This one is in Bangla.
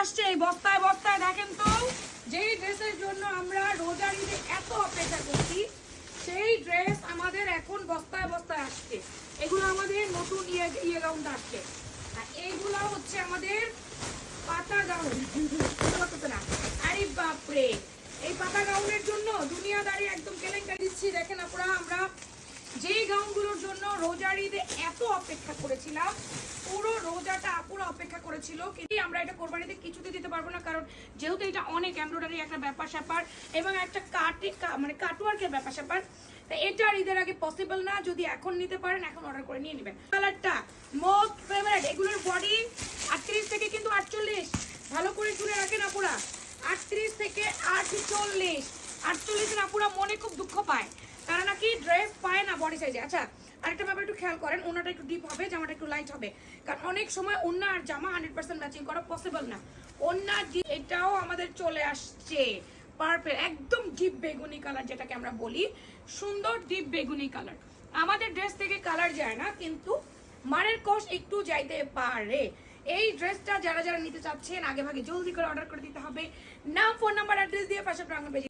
আসছে এই বস্তায় বস্তায়। দেখেন তো, যেই ড্রেসের জন্য আমরা রোজার ঈদে এত অপেক্ষা করছি সেই ড্রেস আমাদের এখন বস্তায় বস্তায় আসছে। এগুলো আমাদের নতুন ইয়ে গাউন আসছে, আর এইগুলো হচ্ছে আমাদের পাতা গাউন। না, আরে বাপরে, এই পাতা গাউনের জন্য দুনিয়াদারি একদম কেলেঙ্কারি দিচ্ছি। দেখেন আপনারা, আমরা যেই গাউনগুলোর জন্য রোজার ঈদে এত অপেক্ষা করেছিলাম, পুরো রোজাটা আপুরা অপেক্ষা করেছিল, কিন্তু আমরা এটা কোরবানিতে কিছুতে দিতে পারবো না, কারণ যেহেতু এটা অনেক এমব্রয়ডারি একটা ব্যাপার স্যাপার এবং একটা মানে কাটওয়ার্কের ব্যাপার স্যাপার, তা এটা ঈদের আগে পসিবল না। যদি এখন নিতে পারেন এখন অর্ডার করে নিয়ে নেবেন। কালারটা মোস্ট ফেভারিট। এগুলোর বডি 38 থেকে কিন্তু 48, ভালো করে শুনে রাখেন আপুরা, 38 থেকে 48। 48 আপুরা মনে খুব দুঃখ পায়, তারা নাকি ড্রেস পায় না বডি সাইজে। আচ্ছা, আরেকটা ব্যাপার একটু খেয়াল করেন, ওনাটা একটু ডিপ হবে, জামাটা একটু লাইট হবে, কারণ অনেক সময় ওন্না আর জামা 100% ম্যাচিং করা পসিবল না। ওন্না এটাও আমাদের চলে আসছে পার্পল, একদম ডিপ বেগুনি কালার, যেটাকে আমরা বলি সুন্দর ডিপ বেগুনি কালার। আমাদের ড্রেস থেকে কালার যায় না, কিন্তু মানের কষ একটু যাইতে পারে। এই ড্রেসটা যারা যারা নিতে চাচ্ছেন আগে ভাগে জলদি করে অর্ডার করে দিতে হবে। নাম, ফোন নাম্বার, অ্যাড্রেস দিয়ে পাশে প্রাঙ্গণ পেজে